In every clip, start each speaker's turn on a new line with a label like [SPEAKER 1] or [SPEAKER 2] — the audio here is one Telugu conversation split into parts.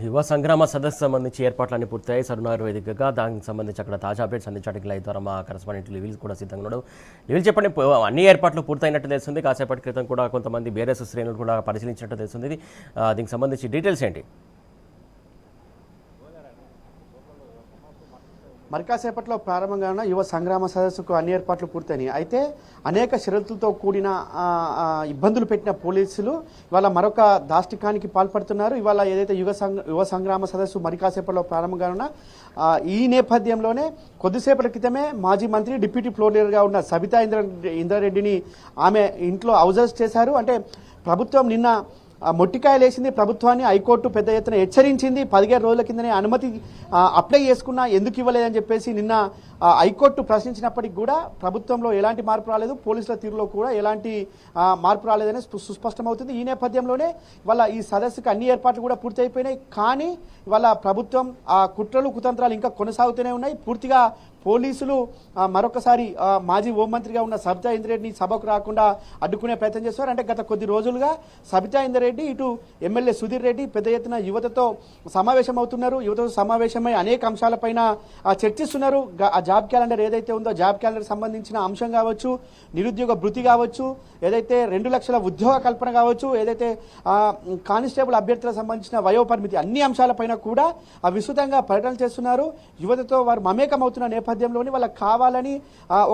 [SPEAKER 1] యువ సంగ్రామ సదస్సు సంబంధించి ఏర్పాట్లన్నీ పూర్తయ్యాయి. సరునగర్ వేదికగా దానికి సంబంధించి అక్కడ తాజా అప్డేట్స్ అందించడానికి లైవ్ ద్వారా మా కరెస్పాండెంట్ లివిల్ కూడా సిద్ధంగా ఉన్నాడు. లివిల్ చెప్పండి, అన్ని ఏర్పాట్లు పూర్తయినట్టు తెలుస్తుంది. కాసేపటి క్రితం కూడా కొంతమంది బీఆర్ఎస్ శ్రేణులు కూడా పరిశీలించినట్టు తెలుస్తుంది. దీనికి సంబంధించి డీటెయిల్స్ ఏంటి?
[SPEAKER 2] మరి కాసేపట్లో ప్రారంభంగా ఉన్న యువ సంగ్రామ సదస్సుకు అన్ని ఏర్పాట్లు పూర్తయినాయి. అయితే అనేక షరతులతో కూడిన ఇబ్బందులు పెట్టిన పోలీసులు ఇవాళ మరొక దాష్టికానికి పాల్పడుతున్నారు. ఇవాళ ఏదైతే యువ సంగ్రామ సదస్సు మరి కాసేపట్లో ప్రారంభంగా ఉన్న ఈ నేపథ్యంలోనే కొద్దిసేపటి క్రితమే మాజీ మంత్రి డిప్యూటీ ఫ్లోర్ లీడర్గా ఉన్న సబితా ఇంద్రారెడ్డిని ఆమె ఇంట్లో అరెస్ట్ చేశారు. అంటే ప్రభుత్వం నిన్న మొట్టికాయలేసింది ప్రభుత్వాన్ని. హైకోర్టు పెద్ద ఎత్తున హెచ్చరించింది. 17 రోజుల కిందనే అనుమతి అప్లై చేసుకున్నా ఎందుకు ఇవ్వలేదని చెప్పేసి నిన్న హైకోర్టు ప్రశ్నించినప్పటికీ కూడా ప్రభుత్వంలో ఎలాంటి మార్పు రాలేదు, పోలీసుల తీరులో కూడా ఎలాంటి మార్పు రాలేదని సుస్పష్టమవుతుంది. ఈ నేపథ్యంలోనే ఇవాళ ఈ సదస్సుకు అన్ని ఏర్పాట్లు కూడా పూర్తి అయిపోయినాయి. కానీ ఇవాళ ప్రభుత్వం కుట్రలు కుతంత్రాలు ఇంకా కొనసాగుతూనే ఉన్నాయి. పూర్తిగా పోలీసులు మరొకసారి మాజీ హోంమంత్రిగా ఉన్న సబితా ఇంద్రారెడ్డిని సభకు రాకుండా అడ్డుకునే ప్రయత్నం చేస్తున్నారు. అంటే గత కొద్ది రోజులుగా సబితా ఇంద్రారెడ్డి ఇటు ఎమ్మెల్యే సుధీర్ రెడ్డి పెద్ద ఎత్తున యువతతో సమావేశం అవుతున్నారు. యువతతో సమావేశమై అనేక అంశాలపైన చర్చిస్తున్నారు. జాబ్ క్యాలెండర్ ఏదైతే ఉందో జాబ్ క్యాలెండర్ సంబంధించిన అంశం కావచ్చు, నిరుద్యోగ భృతి కావచ్చు, ఏదైతే 2 లక్షల ఉద్యోగ కల్పన కావచ్చు, ఏదైతే కానిస్టేబుల్ అభ్యర్థులకు సంబంధించిన వయోపరిమితి, అన్ని అంశాలపైన కూడా విస్తృతంగా పర్యటనలు చేస్తున్నారు. యువతతో వారు మమేకం అవుతున్న నేపథ్యంలోని వాళ్ళకి కావాలని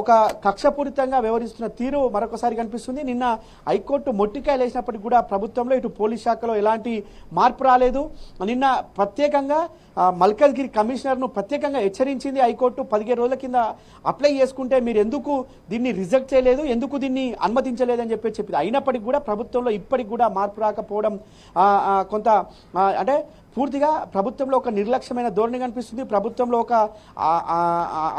[SPEAKER 2] ఒక కక్షపూరితంగా వ్యవహరిస్తున్న తీరు మరొకసారి కనిపిస్తుంది. నిన్న హైకోర్టు మొట్టికాయలు వేసినప్పటికీ కూడా ప్రభుత్వంలో ఇటు పోలీస్ శాఖలో ఎలాంటి మార్పు రాలేదు. నిన్న ప్రత్యేకంగా మల్కజ్గిరి కమిషనర్ను ప్రత్యేకంగా హెచ్చరించింది హైకోర్టు. 17 రోజుల కింద అప్లై చేసుకుంటే మీరు ఎందుకు దీన్ని రిజెక్ట్ చేయలేదు, ఎందుకు దీన్ని అనుమతించలేదని చెప్పింది. అయినప్పటికీ కూడా ప్రభుత్వంలో ఇప్పటికి కూడా మార్పు రాకపోవడం కొంత అంటే పూర్తిగా ప్రభుత్వంలో ఒక నిర్లక్ష్యమైన ధోరణి కనిపిస్తుంది. ప్రభుత్వంలో ఒక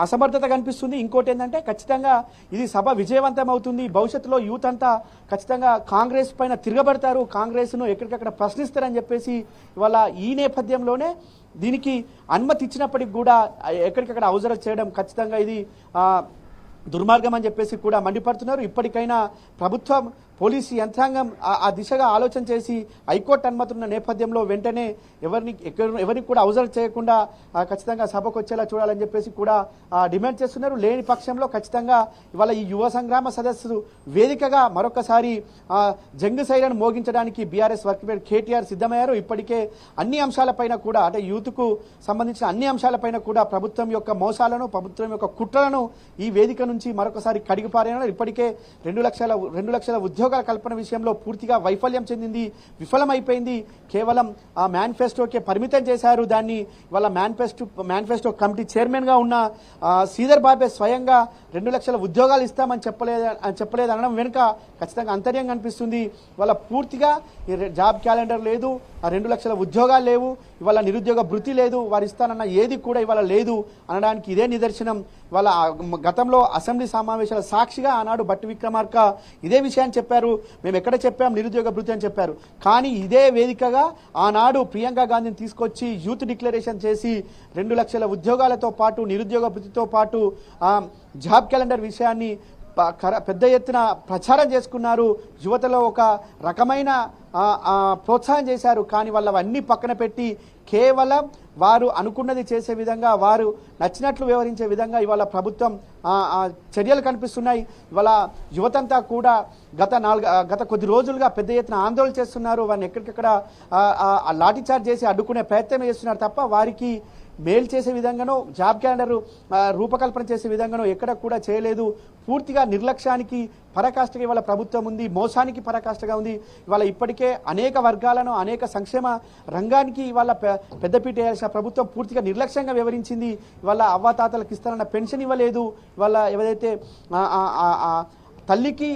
[SPEAKER 2] అసమర్థత కనిపిస్తుంది. ఇంకోటి ఏంటంటే ఖచ్చితంగా ఇది సభ విజయవంతం అవుతుంది. భవిష్యత్తులో యూత్ అంతా ఖచ్చితంగా కాంగ్రెస్ పైన తిరగబడతారు, కాంగ్రెస్ను ఎక్కడికక్కడ ప్రశ్నిస్తారని చెప్పేసి ఇవాళ ఈ నేపథ్యంలోనే దీనికి అనుమతి ఇచ్చినప్పటికి కూడా ఎక్కడికక్కడ అవసరం చేయడం ఖచ్చితంగా ఇది దుర్మార్గం అని చెప్పేసి కూడా మండిపడుతున్నారు. ఇప్పటికైనా ప్రభుత్వం పోలీసు యంత్రాంగం ఆ దిశగా ఆలోచన చేసి హైకోర్టు అనుమతి ఉన్న నేపథ్యంలో వెంటనే ఎవరికి కూడా అవసరం చేయకుండా ఖచ్చితంగా సభకు వచ్చేలా చూడాలని చెప్పేసి కూడా డిమాండ్ చేస్తున్నారు. లేని పక్షంలో ఖచ్చితంగా ఇవాళ ఈ యువ సంగ్రామ సదస్సు వేదికగా మరొకసారి జంగు సైరన్ మోగించడానికి బీఆర్ఎస్ వర్కింగ్ ప్రెసిడెంట్ కేటీఆర్ సిద్ధమయ్యారు. ఇప్పటికే అన్ని అంశాలపైన కూడా అంటే యూత్కు సంబంధించిన అన్ని అంశాలపైన కూడా ప్రభుత్వం యొక్క మోసాలను, ప్రభుత్వం యొక్క కుట్రలను ఈ వేదిక నుంచి మరొకసారి కడిగిపారేనారు. ఇప్పటికే 2 లక్షల ఉద్యోగాల కల్పన విషయంలో పూర్తిగా వైఫల్యం చెందింది, విఫలమైపోయింది. కేవలం ఆ మేనిఫెస్టోకే పరిమితం చేశారు. దాన్ని వాళ్ళ మేనిఫెస్టో కమిటీ చైర్మన్గా ఉన్న శ్రీధర్ బాబే స్వయంగా 2 లక్షల ఉద్యోగాలు ఇస్తామని చెప్పలేదు అనడం వెనుక ఖచ్చితంగా అంతర్యం కనిపిస్తుంది. వాళ్ళ పూర్తిగా జాబ్ క్యాలెండర్ లేదు, ఆ 2 లక్షల ఉద్యోగాలు లేవు, ఇవాళ నిరుద్యోగ భృతి లేదు, వారు ఇస్తానన్న ఏది కూడా ఇవాళ లేదు అనడానికి ఇదే నిదర్శనం. వాళ్ళ గతంలో అసెంబ్లీ సమావేశాల సాక్షిగా ఆనాడు బట్టి విక్రమార్క ఇదే విషయాన్ని చెప్పారు. మేము ఎక్కడ చెప్పాం నిరుద్యోగ భృతి అని చెప్పారు. కానీ ఇదే వేదికగా ఆనాడు ప్రియాంక గాంధీని తీసుకొచ్చి యూత్ డిక్లరేషన్ చేసి 2 లక్షల ఉద్యోగాలతో పాటు నిరుద్యోగ భృతితో పాటు జాబ్ క్యాలెండర్ విషయాన్ని పెద్ద ఎత్తున ప్రచారం చేసుకున్నారు. యువతలో ఒక రకమైన ప్రోత్సాహం చేశారు. కానీ వాళ్ళవన్నీ పక్కన పెట్టి కేవలం వారు అనుకున్నది చేసే విధంగా, వారు నచ్చినట్లు వ్యవహరించే విధంగా ఇవాళ ప్రభుత్వం చర్యలు కనిపిస్తున్నాయి. ఇవాళ యువతంతా కూడా గత కొద్ది రోజులుగా పెద్ద ఎత్తున ఆందోళన చేస్తున్నారు. వారిని ఎక్కడికక్కడ లాఠీచార్జ్ చేసి అడ్డుకునే ప్రయత్నం చేస్తున్నారు తప్ప వారికి మేలు చేసే విధంగానో జాబ్ క్యాలెండర్ రూపకల్పన చేసే విధంగానో ఎక్కడ కూడా చేయలేదు. పూర్తిగా నిర్లక్ష్యానికి పరాకాష్ఠగా ఇవాళ ప్రభుత్వం ఉంది, మోసానికి పరాకాష్ఠగా ఉంది. ఇవాళ ఇప్పటికే అనేక వర్గాలను, అనేక సంక్షేమ రంగానికి ఇవాళ పెద్దపీట వేయాల్సిన ప్రభుత్వం పూర్తిగా నిర్లక్ష్యంగా వ్యవహరించింది. ఇవాళ అవ్వాతాతలకు ఇస్తానన్న పెన్షన్ ఇవ్వలేదు. ఇవాళ ఏదైతే తల్లికి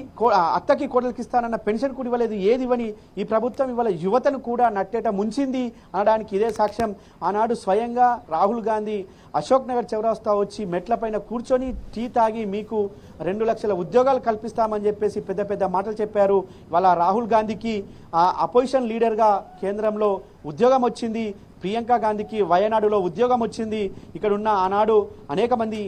[SPEAKER 2] అత్తకి కోడలికి ఇస్తానన్న పెన్షన్ కూడా ఇవ్వలేదు. ఏది ఇవ్వని ఈ ప్రభుత్వం ఇవాళ యువతను కూడా నట్టేట ముంచింది అనడానికి ఇదే సాక్ష్యం. ఆనాడు స్వయంగా రాహుల్ గాంధీ అశోక్ నగర్ చౌరస్తా వచ్చి మెట్లపైన కూర్చొని టీ తాగి మీకు 2 లక్షల ఉద్యోగాలు కల్పిస్తామని చెప్పేసి పెద్ద పెద్ద మాటలు చెప్పారు. ఇవాళ రాహుల్ గాంధీకి అపోజిషన్ లీడర్గా కేంద్రంలో ఉద్యోగం వచ్చింది. ప్రియాంక గాంధీకి వయనాడులో ఉద్యోగం వచ్చింది. ఇక్కడ ఉన్న ఆనాడు అనేక మంది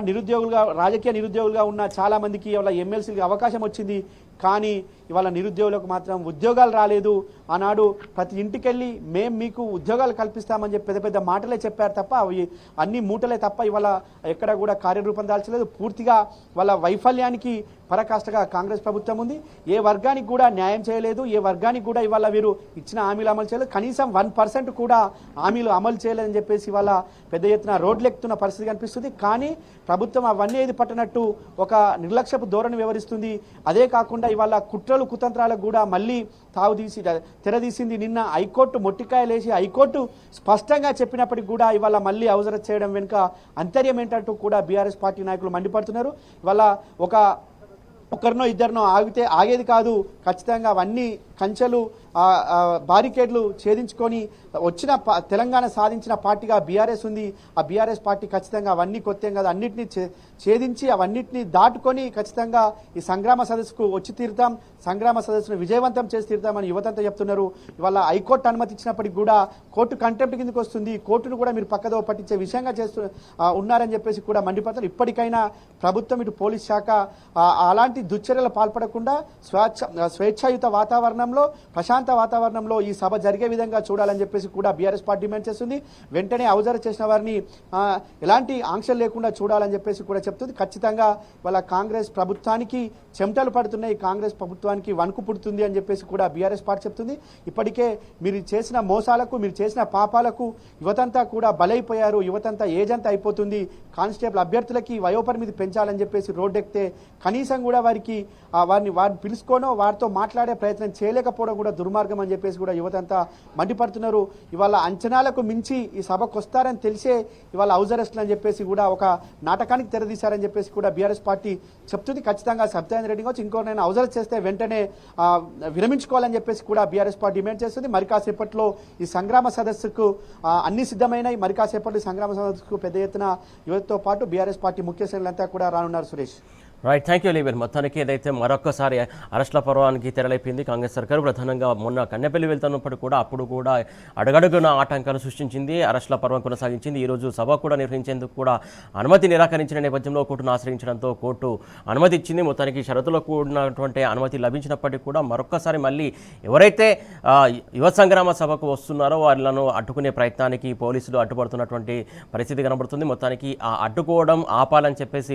[SPEAKER 2] నిరుద్యోగులుగా, రాజకీయ నిరుద్యోగులుగా ఉన్న చాలా మందికి వాళ్ళ ఎమ్మెల్సీలకు అవకాశం వచ్చింది. కానీ ఇవాళ నిరుద్యోగులకు మాత్రం ఉద్యోగాలు రాలేదు. ఆనాడు ప్రతి ఇంటికెళ్ళి మేము మీకు ఉద్యోగాలు కల్పిస్తామని చెప్పి పెద్ద పెద్ద మాటలే చెప్పారు తప్ప అవి అన్ని మూటలే తప్ప ఇవాళ ఎక్కడ కూడా కార్యరూపం దాల్చలేదు. పూర్తిగా వాళ్ళ వైఫల్యానికి పరాకాష్ఠగా కాంగ్రెస్ ప్రభుత్వం ఉంది. ఏ వర్గానికి కూడా న్యాయం చేయలేదు, ఏ వర్గానికి కూడా ఇవాళ వీరు ఇచ్చిన హామీలు అమలు చేయలేదు, కనీసం 1% కూడా హామీలు అమలు చేయలేదని చెప్పేసి ఇవాళ పెద్ద ఎత్తున రోడ్లెక్కుతున్న పరిస్థితి కనిపిస్తుంది. కానీ ప్రభుత్వం అవన్నీ ఏది పట్టనట్టు ఒక నిర్లక్ష్యపు ధోరణి వ్యవహరిస్తుంది. అదే కాకుండా ఇవాళ కుట్రలు కుతంత్రాలకు కూడా మళ్ళీ తెరదీసింది. నిన్న హైకోర్టు మొట్టికాయలేసి హైకోర్టు స్పష్టంగా చెప్పినప్పటికీ కూడా ఇవాళ మళ్ళీ అవసరం చేయడం వెనుక అంతర్యం ఏంటంటూ కూడా బీఆర్ఎస్ పార్టీ నాయకులు మండిపడుతున్నారు. ఇవాళ ఒకరినో ఇద్దరినో ఆగేది కాదు, ఖచ్చితంగా అవన్నీ కంచెలు బారికేడ్లు ఛేదించుకొని వచ్చిన తెలంగాణ సాధించిన పార్టీగా బీఆర్ఎస్ ఉంది. ఆ బీఆర్ఎస్ పార్టీ ఖచ్చితంగా అవన్నీ కొత్త కదా, అన్నింటినీ ఛేదించి అవన్నింటినీ దాటుకొని ఖచ్చితంగా ఈ సంగ్రామ సదస్సుకు వచ్చి తీరుతాం, సంగ్రామ సదస్సును విజయవంతం చేసి తీరుతామని యువతంతా చెప్తున్నారు. ఇవాళ హైకోర్టు అనుమతి ఇచ్చినప్పటికీ కూడా కోర్టు కంటెంప్ట్ కిందకి వస్తుంది, కోర్టును కూడా మీరు పక్కదో పట్టించే విషయంగా ఉన్నారని చెప్పేసి కూడా మండిపడతారు. ఇప్పటికైనా ప్రభుత్వం ఇటు పోలీస్ శాఖ అలాంటి దుశ్చర్యలు పాల్పడకుండా స్వేచ్ఛాయుత వాతావరణంలో, ప్రశాంత వాతావరణంలో ఈ సభ జరిగే విధంగా చూడాలని చెప్పేసి కూడా బీఆర్ఎస్ పార్టీ డిమాండ్ చేస్తుంది. వెంటనే అవజర చేసిన వారిని ఎలాంటి ఆంక్షలు లేకుండా చూడాలని చెప్పేసి కూడా చెప్తుంది. ఖచ్చితంగా వాళ్ళ కాంగ్రెస్ ప్రభుత్వానికి చెమటలు పడుతున్నాయి, కాంగ్రెస్ ప్రభుత్వానికి వణుకు పుడుతుంది అని చెప్పేసి కూడా బీఆర్ఎస్ పార్టీ చెప్తుంది. ఇప్పటికే మీరు చేసిన మోసాలకు, మీరు చేసిన పాపాలకు యువతంతా కూడా బలైపోయారు, యువతంతా ఏజ్ అంతా అయిపోతుంది. కానిస్టేబుల్ అభ్యర్థులకి వయోపరిమితి పెంచాలని చెప్పేసి రోడ్డెక్కితే కనీసం కూడా వారిని పిలుచుకోనో వారితో మాట్లాడే ప్రయత్నం చేయలేకపోవడం కూడా దుర్మార్గం అని చెప్పేసి కూడా యువతంతా మండిపడుతున్నారు. ఇవాళ అంచనాలకు మించి ఈ సభకు వస్తారని తెలిసే ఇవాళ హౌస్ అరెస్టులు అని చెప్పేసి కూడా ఒక నాటకానికి తెరదీశారని చెప్పేసి కూడా బీఆర్ఎస్ పార్టీ చెప్తుంది. ఖచ్చితంగా సత్యానంద రెడ్డి కావచ్చు ఇంకోనైనా హౌస్ అరెస్ట్ చేస్తే వెంటనే విరమించుకోవాలని చెప్పేసి కూడా బీఆర్ఎస్ పార్టీ డిమాండ్ చేస్తుంది. మరి కాసేపట్లో ఈ సంగ్రామ సదస్సుకు అన్ని సిద్ధమైనాయి. మరి కాసేపట్లో సంగ్రామ సదస్సుకు పెద్ద ఎత్తున యువతతో పాటు బీఆర్ఎస్ పార్టీ ముఖ్య శ్రేణులంతా కూడా రానున్నారు. Suresh,
[SPEAKER 1] right, thank you లీవెన్. మొత్తానికి ఏదైతే మరొక్కసారి అరెస్టుల పర్వానికి తెరలేపింది కాంగ్రెస్ సర్కారు. ప్రధానంగా మొన్న కన్నెపల్లి వెళ్తున్నప్పుడు కూడా అప్పుడు కూడా అడుగడుగున ఆటంకాలు సృష్టించింది, అరెస్టుల పర్వం కొనసాగించింది. ఈరోజు సభ కూడా నిర్వహించేందుకు కూడా అనుమతి నిరాకరించిన నేపథ్యంలో కోర్టును ఆశ్రయించడంతో కోర్టు అనుమతి ఇచ్చింది. మొత్తానికి షరతులో కూడినటువంటి అనుమతి లభించినప్పటికీ కూడా మరొక్కసారి మళ్ళీ ఎవరైతే యువ సంగ్రామ సభకు వస్తున్నారో వాళ్ళను అడ్డుకునే ప్రయత్నానికి పోలీసులు అడ్డుపడుతున్నటువంటి పరిస్థితి కనబడుతుంది. మొత్తానికి ఆ అడ్డుకోవడం ఆపాలని చెప్పేసి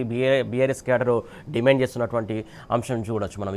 [SPEAKER 1] బీఆర్ఎస్ క్యాడర్ డిమాండ్ చేస్తున్నటువంటి అంశం చూడొచ్చు మనం.